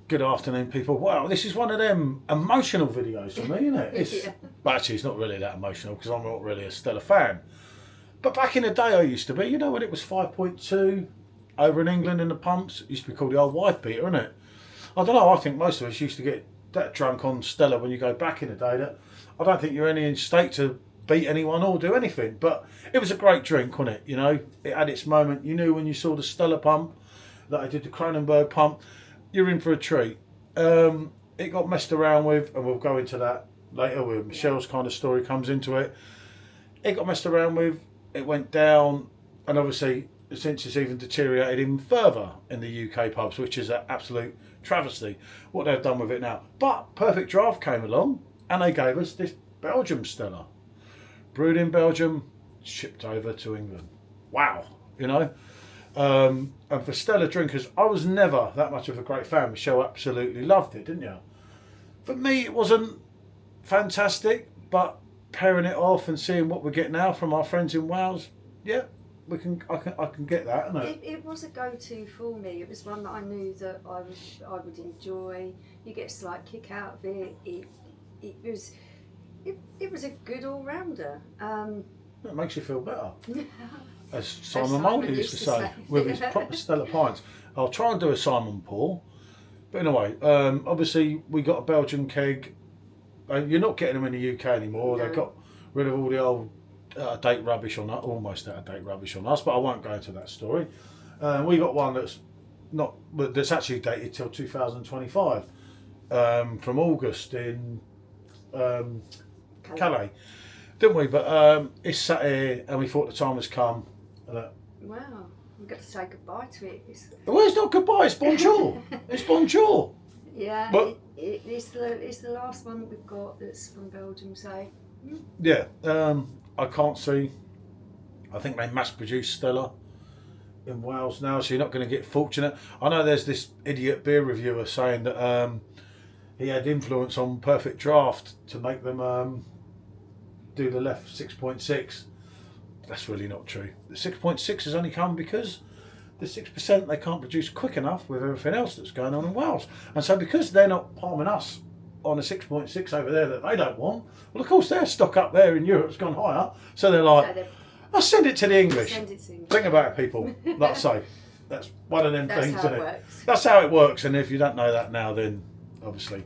good afternoon, people. Wow, this is one of them emotional videos for me, isn't it? It's, But actually, it's not really that emotional because I'm not really a Stella fan. But back in the day, I used to be. You know, when it was 5.2 over in England in the pumps, it used to be called the old wife beater, isn't it? I don't know. I think most of us used to get that drunk on Stella when you go back in the day. That I don't think you're any in state to beat anyone or do anything. But it was a great drink, wasn't it? You know, it had its moment. You knew when you saw the Stella pump that I did the Kronenberg pump, you're in for a treat. It got messed around with, and we'll go into that later with Michelle's kind of story comes into it. It got messed around with, it went down, and obviously since it's even deteriorated even further in the UK pubs, which is an absolute travesty what they've done with it now. But Perfectdraft came along and they gave us this Belgium Stella, brewed in Belgium, shipped over to England. Wow, you know. And for Stella drinkers, I was never that much of a great fan. Michelle absolutely loved it, didn't you? For me, it wasn't fantastic, but pairing it off and seeing what we're getting now from our friends in Wales, yeah, I can get that. It was a go-to for me. It was one that I knew that I would enjoy. You get a slight kick out of it. It was a good all-rounder. It makes you feel better. As Simon Mulder used to say, with his proper Stella pints. I'll try and do a Simon pour. But anyway, obviously we got a Belgian keg. You're not getting them in the UK anymore. No. They've got rid of all the old date rubbish on us, almost out of date rubbish on us, but I won't go into that story. We got one that's actually dated till 2025, from August in Calais, didn't we? But it's sat here, and we thought the time has come. Wow, we've got to say goodbye to it. Well, it's not goodbye. It's bonjour. It's bonjour. Yeah, but it's the last one that we've got that's from Belgium. So yeah, I can't see. I think they mass produce Stella in Wales now, so you're not going to get fortunate. I know there's this idiot beer reviewer saying that he had influence on Perfectdraft to make them do the left 6.6. That's really not true. The 6.6 has only come because the 6% they can't produce quick enough with everything else that's going on in Wales. And so because they're not palming us on a 6.6 over there that they don't want, well, of course their stock up there in Europe's gone higher. So they're like, I'll send it to the English. Think about it, people. Like I say, that's one of them things, isn't it? That's how it works. And if you don't know that now, then obviously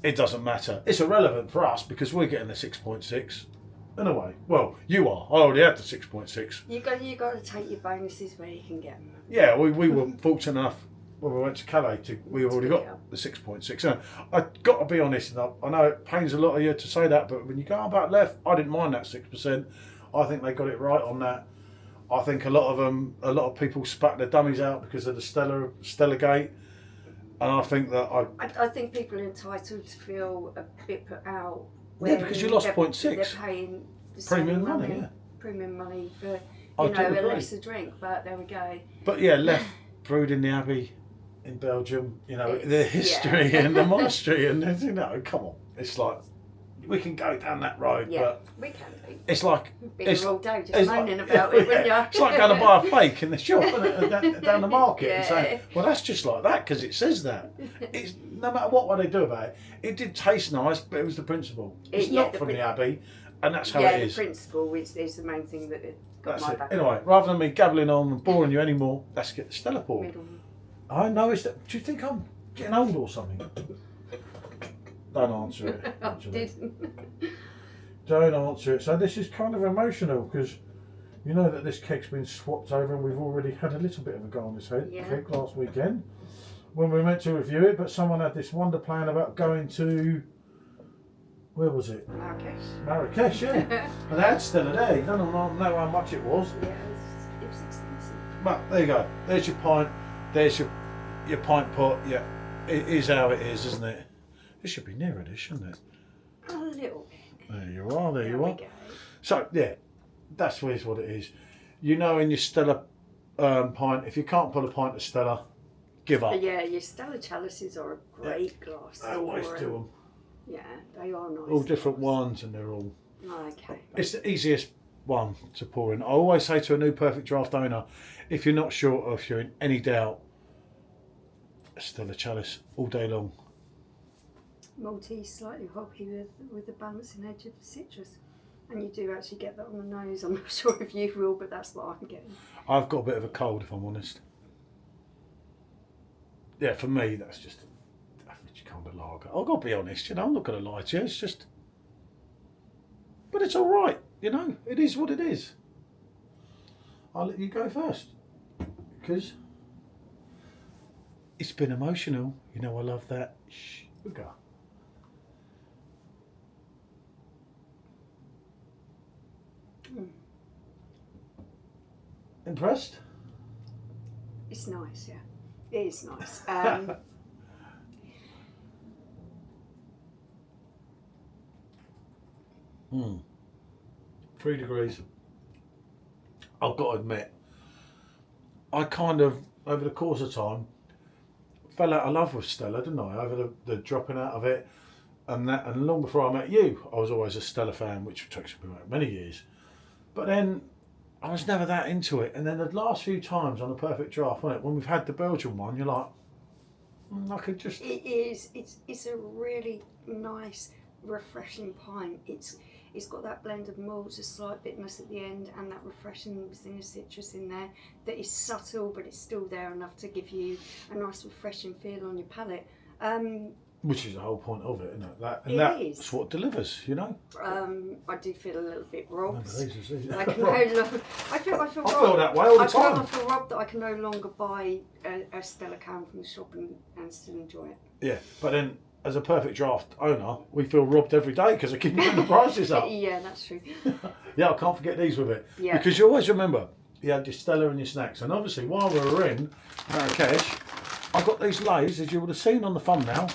it doesn't matter. It's irrelevant for us because we're getting the 6.6. In a way, well, you are. I already had the 6.6. You got to take your bonuses where you can get them. Yeah, we were fortunate enough when we went to Calais we already got the 6.6. And I've got to be honest, and I know it pains a lot of you to say that, but when you go about left, I didn't mind that 6%. I think they got it right on that. I think a lot of people spat their dummies out because of the Stella Gate, and I think that I think people are entitled to feel a bit put out. Yeah, because you lost 0.6. They're paying the premium money, premium money for a lesser drink. But there we go. But yeah, left brewed in the Abbey in Belgium. You know, the history and the monastery, and you know, come on, it's like we can go down that road. Yeah, but we can do. It's like it's all day just moaning about it, wouldn't you? It's like going to buy a fake in the shop, isn't it? Down the market and saying, well, that's just like that because it says that. It's no matter what they do about it. It did taste nice, but it was the principle. It's not from the Abbey, and that's how it is. The principle is the main thing that got that's my it. back. Anyway, rather than me gabbling on and boring you anymore, let's get the Stella pour. I know. Do you think I'm getting old or something? Don't answer it. Don't answer it. So this is kind of emotional because you know that this cake's been swapped over and we've already had a little bit of a go on this cake last weekend when we were meant to review it, but someone had this wonder plan about going to, where was it? Marrakesh, yeah. And they had Stella there. You don't know how much it was. Yeah, it was expensive. But there you go. There's your pint. There's your pint pot. Yeah, it is how it is, isn't it? It should be nearer this, shouldn't it? A little bit. There you are. There you are. Go. So yeah, that's what it is. You know, in your Stella pint, if you can't put a pint of Stella, give up. But yeah, your Stella chalices are a great glass. I always do them. Yeah, they are nice. All different ones, and they're all. Okay. It's the easiest one to pour in. I always say to a new Perfectdraft owner, if you're not sure or if you're in any doubt, Stella chalice all day long. Malty, slightly hoppy with the balancing edge of the citrus. And you do actually get that on the nose. I'm not sure if you will, but that's what I'm getting. I've got a bit of a cold, if I'm honest. Yeah, for me, that's just an average kind of lager. I've got to be honest, you know, I'm not going to lie to you. It's just... But it's all right, you know. It is what it is. I'll let you go first. Because it's been emotional. You know, I love that. Shh, we go. Impressed? It's nice, yeah. It is nice. 3 degrees. I've got to admit, I kind of, over the course of time, fell out of love with Stella, didn't I? Over the dropping out of it, and long before I met you, I was always a Stella fan, which takes me back many years. But then I was never that into it. And then the last few times on the Perfect Draft, wasn't it, when we've had the Belgian one, you're like, I could just... It is. It's a really nice, refreshing pint. It's got that blend of malts, a slight bitterness at the end, and that refreshing thing of citrus in there that is subtle, but it's still there enough to give you a nice, refreshing feel on your palate. Which is the whole point of it, isn't it? That's what delivers, you know. I do feel a little bit robbed. These. I can no longer. I feel I feel that way all the time. I feel robbed that I can no longer buy a Stella can from the shop and still enjoy it. Yeah, but then as a Perfect Draft owner, we feel robbed every day because they keep putting the prices up. Yeah, that's true. Yeah, I can't forget these with it. Yeah. Because you always remember, you had your Stella and your snacks. And obviously, while we were in Marrakesh, I got these lays, as you would have seen on the thumbnail,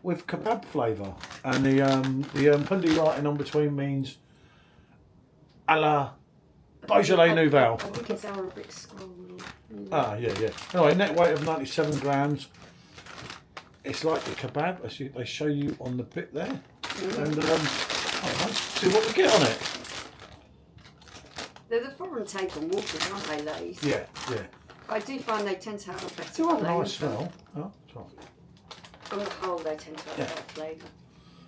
with kebab flavour. And the pundi writing on between means a la Beaujolais Nouvelle. I think it's Arabic scroll. Ah, yeah. Anyway, net weight of 97 grams. It's like the kebab, as they show you on the bit there. And I don't know, see what we get on it. They're the foreign take on waters, aren't they, Lays? Yeah. I do find they tend to have a better Do have a flavour. nice smell. Oh, sorry. On the whole, they tend to have a better flavour.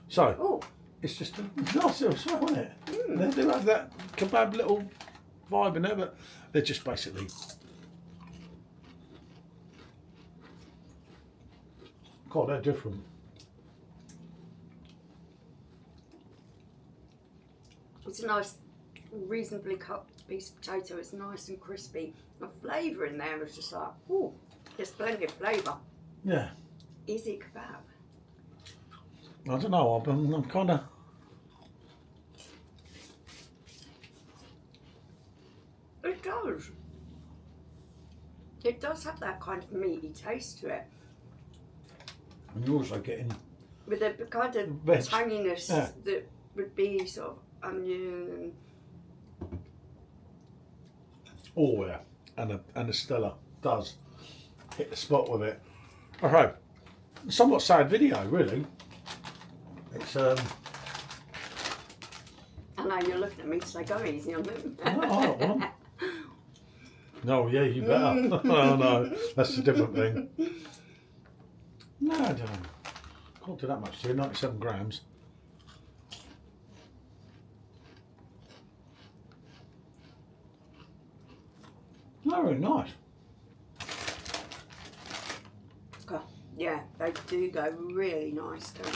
So, it's just a nice little smell, isn't it? They do have that kebab little vibe in there, but they're just basically... God, they're different. It's a nice, reasonably cut piece of potato. It's nice and crispy. The flavour in there is just like, ooh, there's plenty of flavour. Yeah. Is it kebab? I don't know, I'm kind of... It does. It does have that kind of meaty taste to it. And you're also getting... With a kind of veg. tanginess that would be sort of onion and... Oh yeah, and a Stella does hit the spot with it. Okay, somewhat sad video really. It's I know you're looking at me to say go easy on them. No, I don't want them. No, yeah, you better. Oh no, that's a different thing. No, I don't know. Can't do that much to you, 97 grams. No, very nice. God, yeah, they do go really nice, don't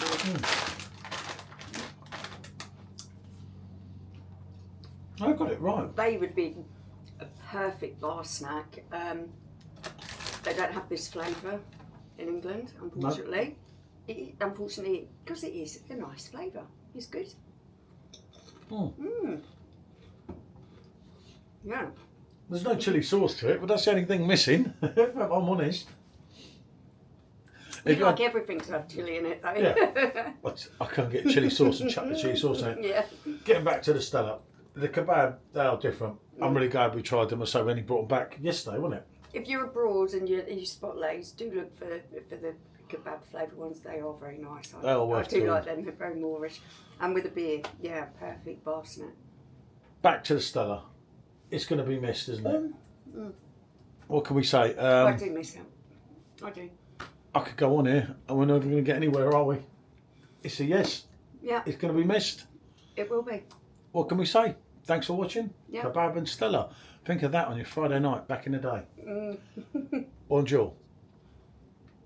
they? I got it right. They would be a perfect bar snack. They don't have this flavour in England, unfortunately. No. Unfortunately, because it is a nice flavour. It's good. Yeah. There's no chilli sauce to it, but that's the only thing missing, if I'm honest. You like everything to have chilli in it, though. Yeah. I can't get chilli sauce and chuck the chilli sauce in it. Yeah. Getting back to the Stella, the kebab, they are different. I'm really glad we tried them. So when he brought them back yesterday, wasn't it? If you're abroad and you spot Lays, do look for the kebab flavoured ones. They are very nice. They are worth I do doing. like them. They're very Moorish. And with a beer, yeah, perfect bar snack. Back to the Stella. It's going to be missed, isn't it? What can we say? I do miss them. I do. I could go on here and we're never going to get anywhere, are we? It's a yes. Yeah. It's going to be missed. It will be. What can we say? Thanks for watching. Yeah. Kebab and Stella. Think of that on your Friday night back in the day. Mm. Bonjour.